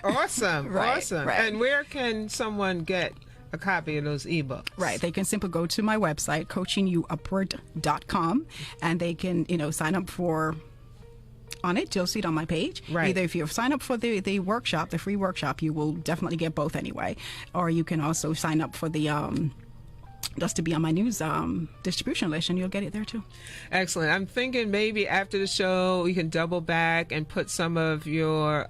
Awesome. Right, awesome. right. And where can someone get a copy of those ebooks? Right. They can simply go to my website, coachingyouupward.com, and they can, sign up on it. You'll see it on my page. Right. Either if you sign up for the workshop, the free workshop, you will definitely get both anyway. Or you can also sign up for the just to be on my news distribution list, and you'll get it there too. Excellent. I'm thinking maybe after the show we can double back and put some of your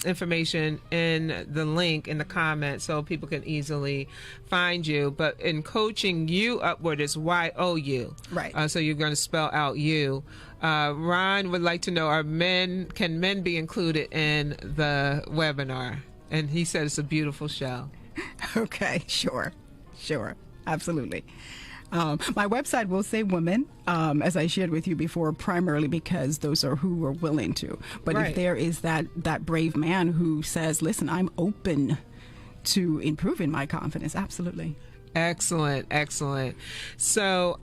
information in the link in the comments so people can easily find you. But in Coaching You Upward is YOU. Right. So you're going to spell out you. Ron would like to know, can men be included in the webinar? And he said it's a beautiful show. Okay, sure. Absolutely. My website will say women, as I shared with you before, primarily because those are who are willing to. But Right. if there is that brave man who says, listen, I'm open to improving my confidence, absolutely. Excellent. So,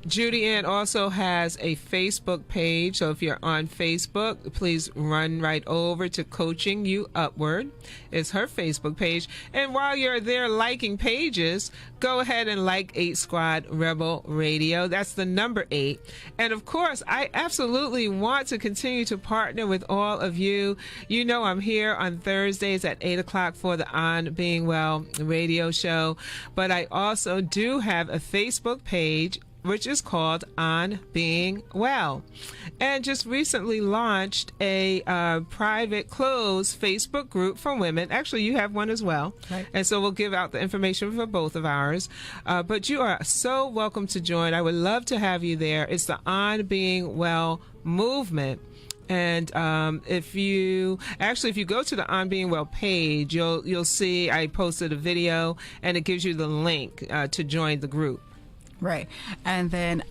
Judy Ann also has a Facebook page. So if you're on Facebook, please run right over to Coaching You Upward. It's her Facebook page. And while you're there liking pages, go ahead and like 8 Squad Rebel Radio. That's the number 8. And of course, I absolutely want to continue to partner with all of you. You know I'm here on Thursdays at 8 o'clock for the On Being Well radio show. But I also do have a Facebook page, which is called On Being Well, and just recently launched a private closed Facebook group for women. Actually, you have one as well. Right. And so we'll give out the information for both of ours. But you are so welcome to join. I would love to have you there. It's the On Being Well movement. And if you go to the On Being Well page, you'll see I posted a video, and it gives you the link to join the group. Right. And then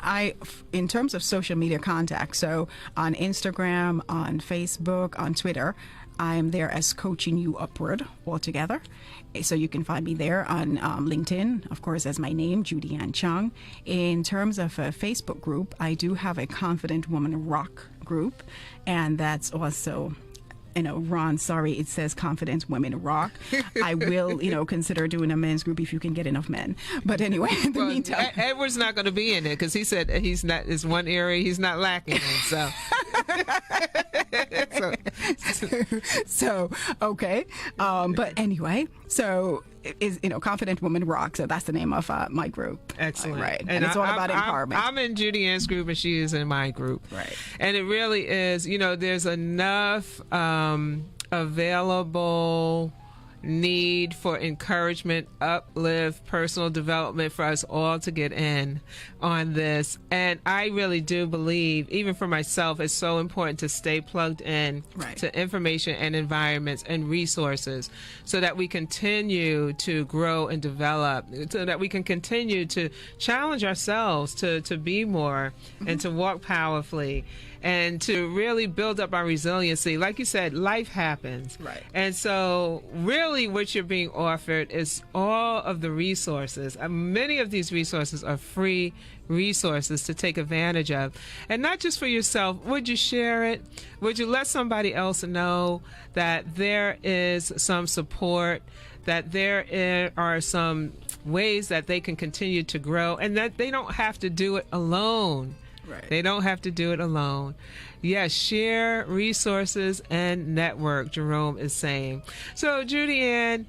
in terms of social media contact, so on Instagram, on Facebook, on Twitter, I am there as Coaching You Upward altogether. So you can find me there on LinkedIn, of course, as my name, Judy Ann Chung. In terms of a Facebook group, I do have a Confident Woman Rock group, and that's also Ron, sorry, it says Confidence Women Rock. I will, consider doing a men's group if you can get enough men. But anyway, in the meantime. Edward's not going to be in it because he said he's not, is one area he's not lacking in, so. So okay. But anyway, so is Confident Woman Rock. So that's the name of my group. Excellent. Right. And it's all about empowerment. I'm in Judy Ann's group and she is in my group. Right. And it really is, there's enough available need for encouragement, uplift, personal development for us all to get in on this. And I really do believe, even for myself, it's so important to stay plugged in to information and environments and resources so that we continue to grow and develop, so that we can continue to challenge ourselves to be more and to walk powerfully and to really build up our resiliency. Like you said, life happens. Right. And so really what you're being offered is all of the resources. Many of these resources are free resources to take advantage of. And not just for yourself. Would you share it? Would you let somebody else know that there is some support, that there are some ways that they can continue to grow, and that they don't have to do it alone. Right. They don't have to do it alone. Yes, share resources and network, Jerome is saying. So, Judy Ann,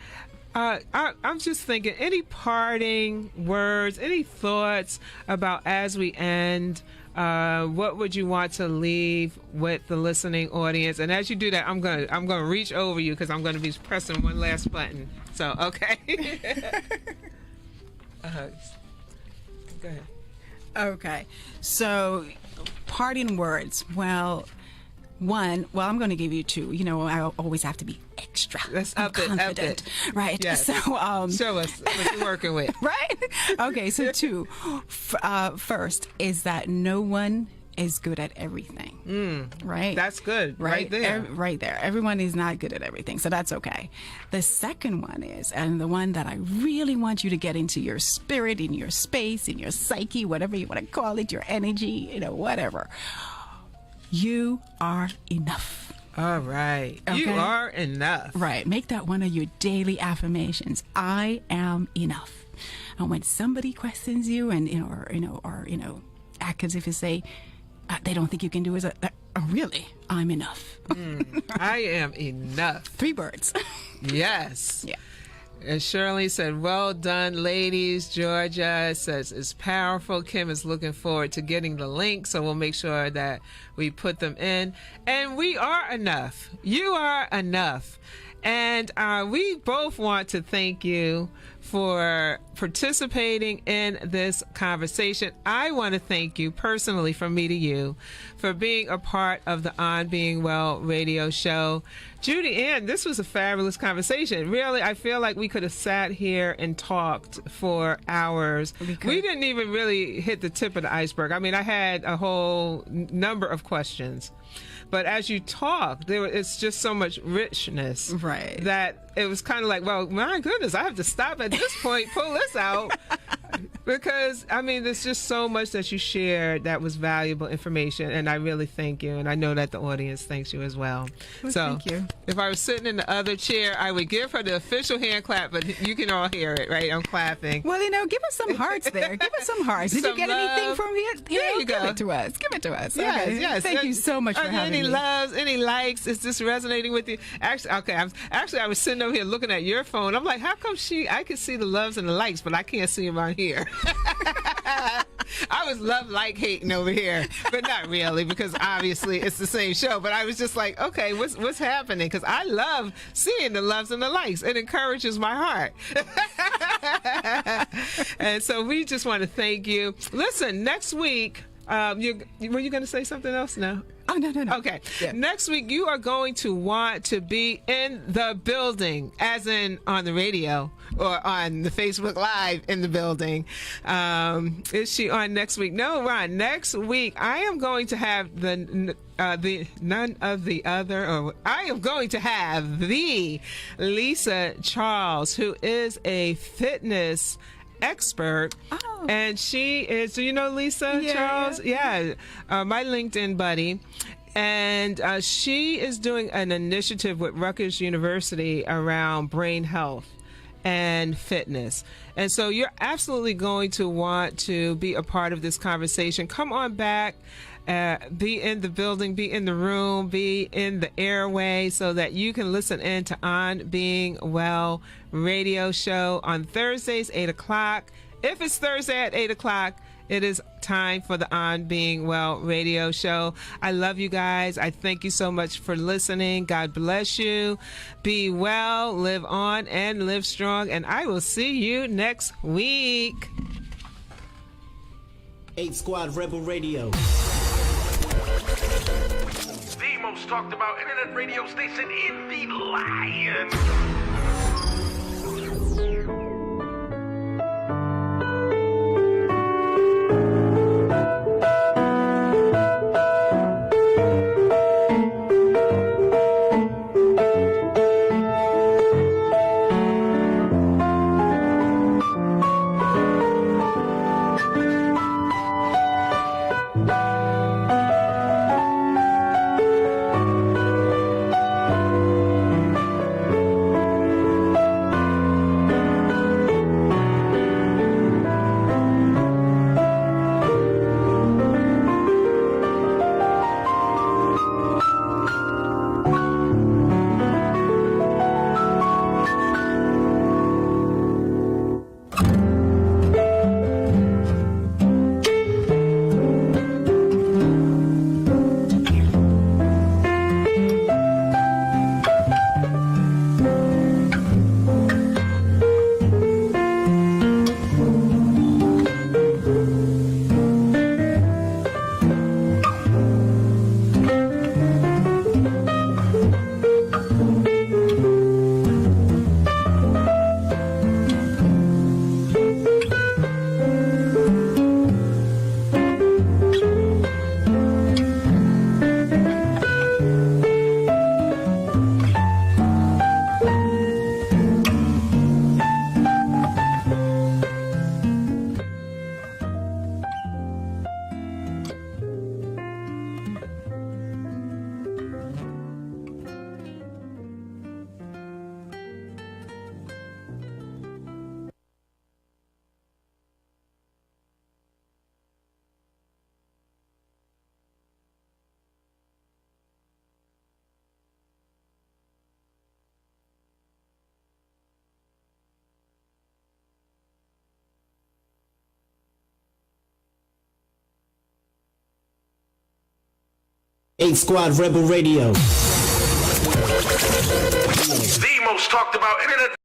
I'm just thinking, any parting words, any thoughts about as we end, what would you want to leave with the listening audience? And as you do that, I'm gonna reach over you because I'm going to be pressing one last button. So, okay. Go ahead. Okay, so parting words. Well, I'm going to give you two. I always have to be extra confident, right? Yes. So, show us what you're working with, right? Okay, so two. First is that no one is good at everything, right? That's good, right there. Right there. Everyone is not good at everything, so that's okay. The second one is, and the one that I really want you to get into your spirit, in your space, in your psyche, whatever you want to call it, your energy, whatever. You are enough. All right. Okay? You are enough. Right. Make that one of your daily affirmations. I am enough. And when somebody questions you and, or act as if you say, they don't think you can do it. Really, I'm enough. I am enough. 3 birds. Yes. Yeah. And Shirley said, well done, ladies. Georgia says, it's powerful. Kim is looking forward to getting the link, so we'll make sure that we put them in. And we are enough. You are enough. And we both want to thank you for participating in this conversation. I want to thank you personally, from me to you, for being a part of the On Being Well radio show. Judy Ann, this was a fabulous conversation. Really, I feel like we could have sat here and talked for hours. We didn't even really hit the tip of the iceberg. I mean, I had a whole number of questions. But as you talk, it's just so much richness, right, that it was kind of like, well, my goodness, I have to stop at this point, pull this out. Because, I mean, there's just so much that you shared that was valuable information, and I really thank you, and I know that the audience thanks you as well. Well, so, thank you. If I was sitting in the other chair, I would give her the official hand clap, but you can all hear it, right? I'm clapping. Well, give us some hearts there. Give us some hearts. Did you get anything from here? There you go. Give it to us. Give it to us. Yes, okay. yes. Thank you so much for having me. Any loves, any likes? Is this resonating with you? Actually, okay. I was sitting over here looking at your phone. I'm like, how come I can see the loves and the likes, but I can't see them on here? I was like hating over here, but not really, because obviously it's the same show. But I was just like, okay, what's happening? Because I love seeing the loves and the likes. It encourages my heart. And so we just want to thank you. Listen, next week, were you going to say something else now? Oh, no. Okay. Yeah. Next week, you are going to want to be in the building, as in on the radio or on the Facebook Live in the building. Is she on next week? No, Ron. Next week, I am going to have the none of the other, or I am going to have the Lisa Charles, who is a fitness expert. Oh. And she is, do you know Lisa Charles? Yeah. My LinkedIn buddy. And she is doing an initiative with Rutgers University around brain health and fitness. And so you're absolutely going to want to be a part of this conversation. Come on back. Be in the building, be in the room, be in the airway so that you can listen in to On Being Well radio show on Thursdays, 8 o'clock. If it's Thursday at 8 o'clock, it is time for the On Being Well radio show. I love you guys. I thank you so much for listening. God bless you. Be well, live on, and live strong. And I will see you next week. 8 Squad Rebel Radio. The most talked about internet radio station in the land. Eight Squad Rebel Radio. The most talked about internet